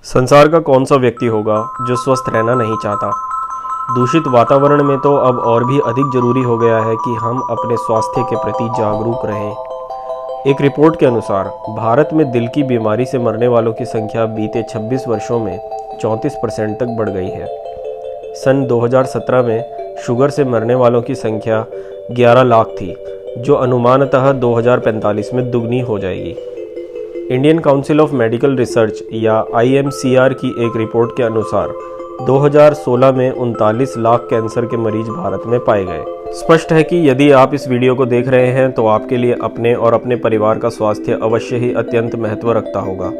संसार का कौन सा व्यक्ति होगा जो स्वस्थ रहना नहीं चाहता। दूषित वातावरण में तो अब और भी अधिक जरूरी हो गया है कि हम अपने स्वास्थ्य के प्रति जागरूक रहें। एक रिपोर्ट के अनुसार भारत में दिल की बीमारी से मरने वालों की संख्या बीते 26 वर्षों में 34% तक बढ़ गई है। सन 2017 में शुगर से मरने वालों की संख्या 11 लाख थी, जो अनुमानतः 2045 में दुगनी हो जाएगी। Indian council of medical research या IMCR की एक रिपोर्ट के अनुसार 2016 में 39 लाख कैंसर के मरीज भारत में पाए गए। स्पष्ट है कि यदि आप इस वीडियो को देख रहे हैं तो आपके लिए अपने और अपने परिवार का स्वास्थ्य अवश्य ही अत्यंत महत्व रखता होगा।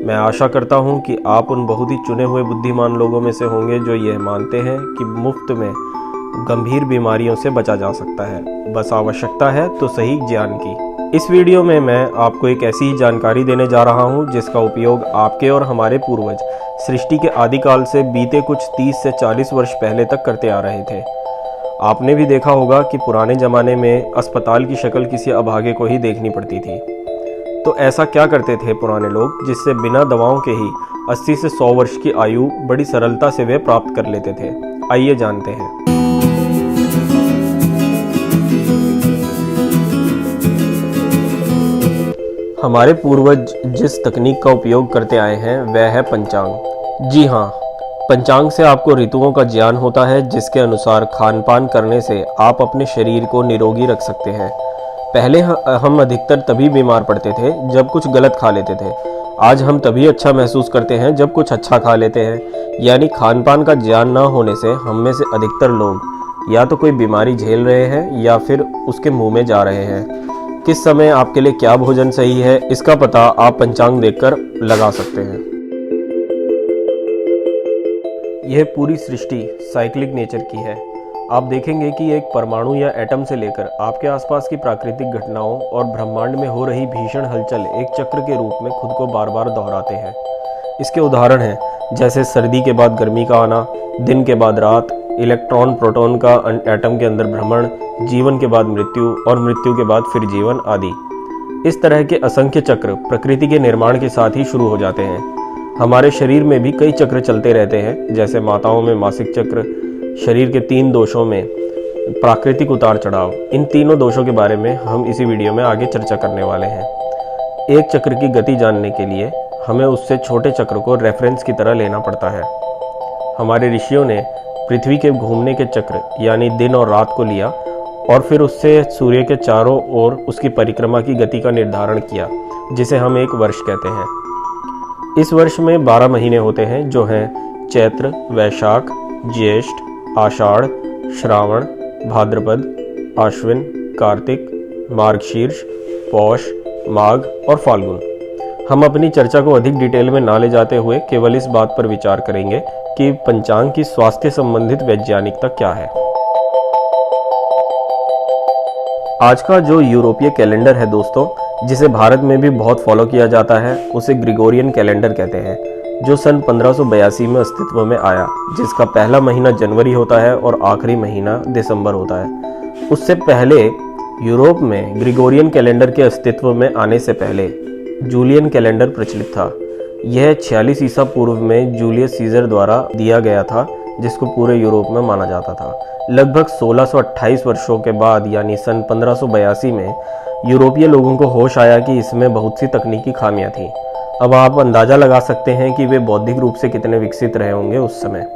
मैं आशा करता हूं कि आप उन बहुत ही चुने हुए बुद्धिमान लोगों में से होंगे जो यह मानते हैं कि मुफ्त में गंभीर बीमारियों से बचा जा सकता है, बस आवश्यकता है तो सही ज्ञान की। इस वीडियो में मैं आपको एक ऐसी ही जानकारी देने जा रहा हूं जिसका उपयोग आपके और हमारे पूर्वज सृष्टि के आदिकाल से बीते कुछ 30 से 40 वर्ष पहले तक करते आ रहे थे। आपने भी देखा होगा कि पुराने ज़माने में अस्पताल की शक्ल किसी अभागे को ही देखनी पड़ती थी। तो ऐसा क्या करते थे पुराने लोग जिससे बिना दवाओं के ही 80 से 100 वर्ष की आयु बड़ी सरलता से वे प्राप्त कर लेते थे। आइए जानते हैं। हमारे पूर्वज जिस तकनीक का उपयोग करते आए हैं वह है पंचांग। जी हाँ, पंचांग से आपको ऋतुओं का ज्ञान होता है, जिसके अनुसार खान पान करने से आप अपने शरीर को निरोगी रख सकते हैं। पहले हम अधिकतर तभी बीमार पड़ते थे जब कुछ गलत खा लेते थे। आज हम तभी अच्छा महसूस करते हैं जब कुछ अच्छा खा लेते हैं। यानी खान पान का ज्ञान न होने से हम में से अधिकतर लोग या तो कोई बीमारी झेल रहे हैं या फिर उसके मुंह में जा रहे हैं। किस समय आपके लिए क्या भोजन सही है, इसका पता आप पंचांग देखकर लगा सकते हैं। यह पूरी सृष्टि साइक्लिक नेचर की है। आप देखेंगे कि एक परमाणु या एटम से लेकर आपके आसपास की प्राकृतिक घटनाओं और ब्रह्मांड में हो रही भीषण हलचल एक चक्र के रूप में खुद को बार बार दोहराते हैं। इसके उदाहरण हैं जैसे सर्दी के बाद गर्मी का आना, दिन के बाद रात, इलेक्ट्रॉन प्रोटॉन का एटम के अंदर भ्रमण, जीवन के बाद मृत्यु और मृत्यु के बाद फिर जीवन आदि। इस तरह के असंख्य चक्र प्रकृति के निर्माण के साथ ही शुरू हो जाते हैं। हमारे शरीर में भी कई चक्र चलते रहते हैं, जैसे माताओं में मासिक चक्र, शरीर के 3 दोषों में प्राकृतिक उतार चढ़ाव। इन तीनों दोषों के बारे में हम इसी वीडियो में आगे चर्चा करने वाले हैं। एक चक्र की गति जानने के लिए हमें उससे छोटे चक्र को रेफरेंस की तरह लेना पड़ता है। हमारे ऋषियों ने पृथ्वी के घूमने के चक्र यानी दिन और रात को लिया और फिर उससे सूर्य के चारों ओर उसकी परिक्रमा की गति का निर्धारण किया, जिसे हम एक वर्ष कहते हैं। इस वर्ष में 12 महीने होते हैं, जो हैं चैत्र, वैशाख, ज्येष्ठ, आषाढ़, श्रावण, भाद्रपद, आश्विन, कार्तिक, मार्गशीर्ष, पौष, माघ और फाल्गुन। हम अपनी चर्चा को अधिक डिटेल में ना ले जाते हुए केवल इस बात पर विचार करेंगे कि पंचांग की स्वास्थ्य संबंधित वैज्ञानिकता क्या है। आज का जो यूरोपीय कैलेंडर है दोस्तों, जिसे भारत में भी बहुत फॉलो किया जाता है, उसे ग्रिगोरियन कैलेंडर कहते हैं, जो सन 1582 में अस्तित्व में आया, जिसका पहला महीना जनवरी होता है और आखिरी महीना दिसंबर होता है। उससे पहले यूरोप में ग्रिगोरियन कैलेंडर के अस्तित्व में आने से पहले जूलियन कैलेंडर प्रचलित था। यह 46 ईसा पूर्व में जूलियस सीजर द्वारा दिया गया था, जिसको पूरे यूरोप में माना जाता था। लगभग 1628 वर्षों के बाद यानी सन 1582 में यूरोपीय लोगों को होश आया कि इसमें बहुत सी तकनीकी खामियां थीं। अब आप अंदाजा लगा सकते हैं कि वे बौद्धिक रूप से कितने विकसित रहे होंगे उस समय।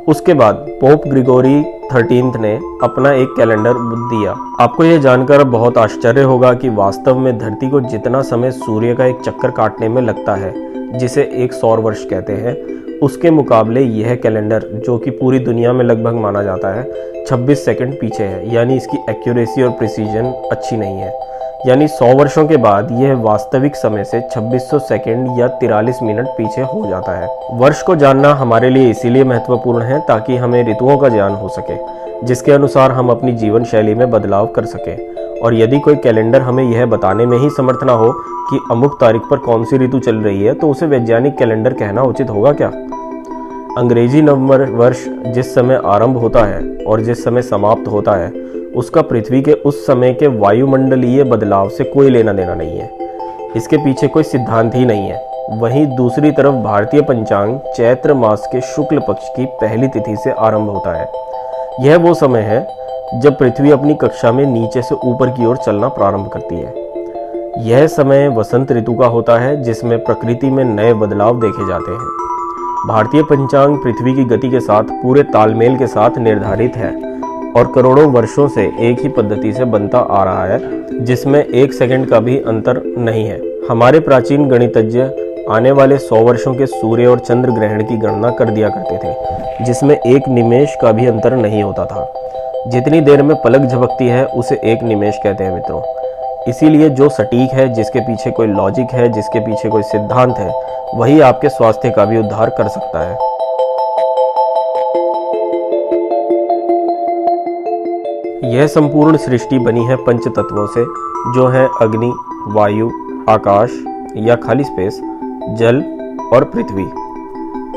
उसके बाद पोप ग्रिगोरी 13 ने अपना एक कैलेंडर दिया। आपको यह जानकर बहुत आश्चर्य होगा कि वास्तव में धरती को जितना समय सूर्य का एक चक्कर काटने में लगता है, जिसे एक सौर वर्ष कहते हैं, उसके मुकाबले यह कैलेंडर, जो कि पूरी दुनिया में लगभग माना जाता है, 26 सेकंड पीछे है। यानी इसकी एक्यूरेसी और प्रिसीजन अच्छी नहीं है। यानी 100 वर्षों के बाद यह वास्तविक समय से 2600 सेकंड या 43 मिनट पीछे हो जाता है। वर्ष को जानना हमारे लिए इसीलिए महत्वपूर्ण है ताकि हमें ऋतुओं का ज्ञान हो सके, जिसके अनुसार हम अपनी जीवन शैली में बदलाव कर सकें। और यदि कोई कैलेंडर हमें यह बताने में ही समर्थ ना हो कि अमुक तारीख पर कौन सी ऋतु चल रही है, तो उसे वैज्ञानिक कैलेंडर कहना उचित होगा क्या? अंग्रेजी नव वर्ष जिस समय आरंभ होता है और जिस समय समाप्त होता है, उसका पृथ्वी के उस समय के वायुमंडलीय बदलाव से कोई लेना देना नहीं है। इसके पीछे कोई सिद्धांत ही नहीं है। वहीं दूसरी तरफ भारतीय पंचांग चैत्र मास के शुक्ल पक्ष की पहली तिथि से आरंभ होता है। यह वो समय है जब पृथ्वी अपनी कक्षा में नीचे से ऊपर की ओर चलना प्रारंभ करती है। यह समय वसंत ऋतु का होता है, जिसमें प्रकृति में नए बदलाव देखे जाते हैं। भारतीय पंचांग पृथ्वी की गति के साथ पूरे तालमेल के साथ निर्धारित है और करोड़ों वर्षों से एक ही पद्धति से बनता आ रहा है, जिसमें 1 सेकंड का भी अंतर नहीं है। हमारे प्राचीन गणितज्ञ आने वाले 100 वर्षों के सूर्य और चंद्र ग्रहण की गणना कर दिया करते थे, जिसमें 1 निमेष का भी अंतर नहीं होता था। जितनी देर में पलक झपकती है उसे 1 निमेष कहते हैं मित्रों। इसीलिए जो सटीक है, जिसके पीछे कोई लॉजिक है, जिसके पीछे कोई सिद्धांत है, वही आपके स्वास्थ्य का भी उद्धार कर सकता है। यह संपूर्ण सृष्टि बनी है पंच तत्वों से, जो है अग्नि, वायु, आकाश या खाली स्पेस, जल और पृथ्वी।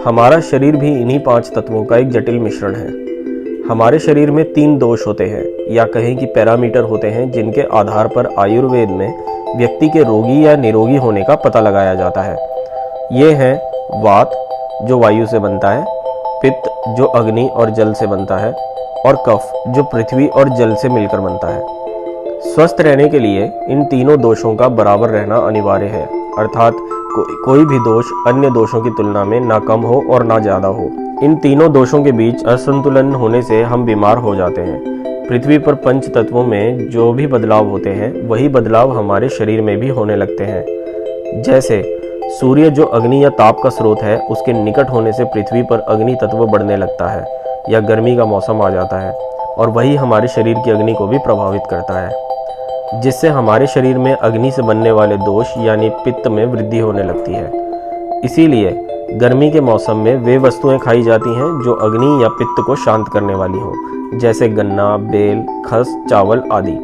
हमारा शरीर भी इन्हीं 5 तत्वों का एक जटिल मिश्रण है। हमारे शरीर में 3 दोष होते हैं, या कहें कि पैरामीटर होते हैं, जिनके आधार पर आयुर्वेद में व्यक्ति के रोगी या निरोगी होने का पता लगाया जाता है। ये हैं वात, जो वायु से बनता है, पित्त, जो अग्नि और जल से बनता है, और कफ, जो पृथ्वी और जल से मिलकर बनता है। स्वस्थ रहने के लिए इन तीनों दोषों का बराबर रहना अनिवार्य है, अर्थात कोई भी दोष अन्य दोषों की तुलना में ना कम हो और ना ज़्यादा हो। इन तीनों दोषों के बीच असंतुलन होने से हम बीमार हो जाते हैं। पृथ्वी पर पंच तत्वों में जो भी बदलाव होते हैं, वही बदलाव हमारे शरीर में भी होने लगते हैं। जैसे सूर्य, जो अग्नि या ताप का स्रोत है, उसके निकट होने से पृथ्वी पर अग्नि तत्व बढ़ने लगता है, या गर्मी का मौसम आ जाता है, और वही हमारे शरीर की अग्नि को भी प्रभावित करता है, जिससे हमारे शरीर में अग्नि से बनने वाले दोष यानी पित्त में वृद्धि होने लगती है। इसीलिए गर्मी के मौसम में वे वस्तुएं खाई जाती हैं जो अग्नि या पित्त को शांत करने वाली हों, जैसे गन्ना, बेल, खस, चावल आदि।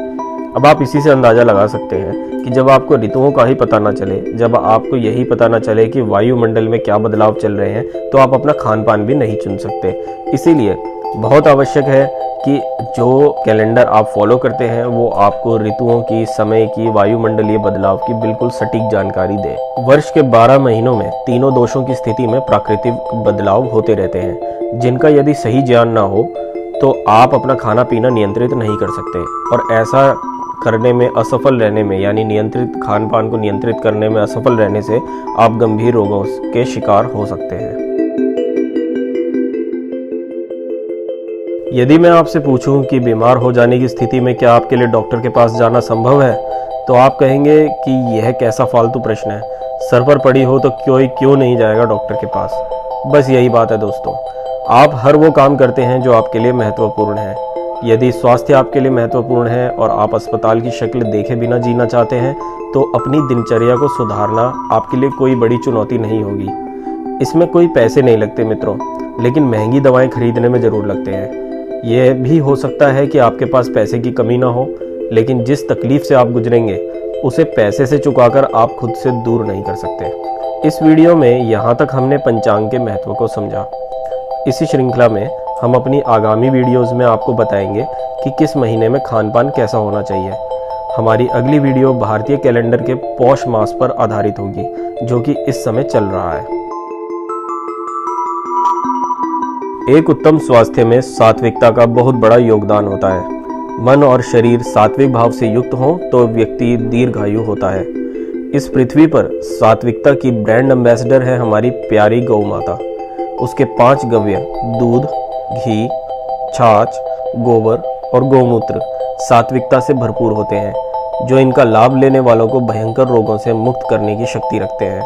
अब आप इसी से अंदाज़ा लगा सकते हैं कि जब आपको ऋतुओं का ही पता न चले, जब आपको यही पता न चले कि वायुमंडल में क्या बदलाव चल रहे हैं, तो आप अपना खान पान भी नहीं चुन सकते। इसीलिए बहुत आवश्यक है कि जो कैलेंडर आप फॉलो करते हैं वो आपको ऋतुओं की, समय की, वायुमंडलीय बदलाव की बिल्कुल सटीक जानकारी दे। वर्ष के 12 महीनों में तीनों दोषों की स्थिति में प्राकृतिक बदलाव होते रहते हैं, जिनका यदि सही ज्ञान ना हो तो आप अपना खाना पीना नियंत्रित नहीं कर सकते, और ऐसा करने में असफल रहने में, यानी नियंत्रित खान पान को नियंत्रित करने में असफल रहने से आप गंभीर रोगों के शिकार हो सकते हैं। यदि मैं आपसे पूछूं कि बीमार हो जाने की स्थिति में क्या आपके लिए डॉक्टर के पास जाना संभव है, तो आप कहेंगे कि यह कैसा फालतू प्रश्न है, सर पर पड़ी हो तो क्यों नहीं जाएगा डॉक्टर के पास। बस यही बात है दोस्तों, आप हर वो काम करते हैं जो आपके लिए महत्वपूर्ण है। यदि स्वास्थ्य आपके लिए महत्वपूर्ण है और आप अस्पताल की शक्ल देखे बिना जीना चाहते हैं, तो अपनी दिनचर्या को सुधारना आपके लिए कोई बड़ी चुनौती नहीं होगी। इसमें कोई पैसे नहीं लगते मित्रों, लेकिन महंगी दवाएं खरीदने में ज़रूर लगते हैं। यह भी हो सकता है कि आपके पास पैसे की कमी ना हो, लेकिन जिस तकलीफ से आप गुजरेंगे उसे पैसे से चुकाकर आप खुद से दूर नहीं कर सकते। इस वीडियो में यहाँ तक हमने पंचांग के महत्व को समझा। इसी श्रृंखला में हम अपनी आगामी वीडियोज़ में आपको बताएंगे कि किस महीने में खान पान कैसा होना चाहिए। हमारी अगली वीडियो भारतीय कैलेंडर के पौष मास पर आधारित होगी, जो कि इस समय चल रहा है। एक उत्तम स्वास्थ्य में सात्विकता का बहुत बड़ा योगदान होता है। मन और शरीर सात्विक भाव से युक्त हों तो व्यक्ति दीर्घायु होता है। इस पृथ्वी पर सात्विकता की ब्रांड एम्बेसडर है हमारी प्यारी गौ माता। उसके 5 गव्य दूध, घी, छाछ, गोबर और गौमूत्र सात्विकता से भरपूर होते हैं, जो इनका लाभ लेने वालों को भयंकर रोगों से मुक्त करने की शक्ति रखते हैं।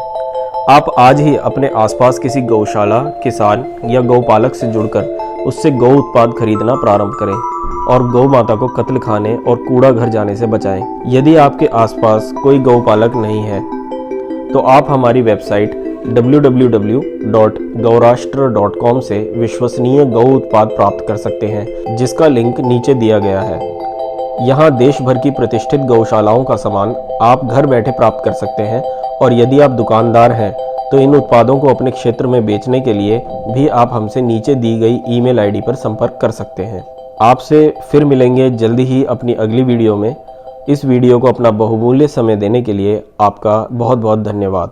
आप आज ही अपने आसपास किसी गौशाला, किसान या गौपालक से जुड़कर उससे गौ उत्पाद खरीदना प्रारंभ करें और गौ माता को कत्ल खाने और कूड़ा घर जाने से बचाएं। यदि आपके आसपास कोई गौपालक नहीं है तो आप हमारी वेबसाइट www.gaurashtra.com से विश्वसनीय गौ उत्पाद प्राप्त कर सकते हैं, जिसका लिंक नीचे दिया गया है। यहाँ देश भर की प्रतिष्ठित गौशालाओं का सामान आप घर बैठे प्राप्त कर सकते हैं, और यदि आप दुकानदार हैं तो इन उत्पादों को अपने क्षेत्र में बेचने के लिए भी आप हमसे नीचे दी गई ईमेल आईडी पर संपर्क कर सकते हैं। आपसे फिर मिलेंगे जल्दी ही अपनी अगली वीडियो में। इस वीडियो को अपना बहुमूल्य समय देने के लिए आपका बहुत बहुत धन्यवाद।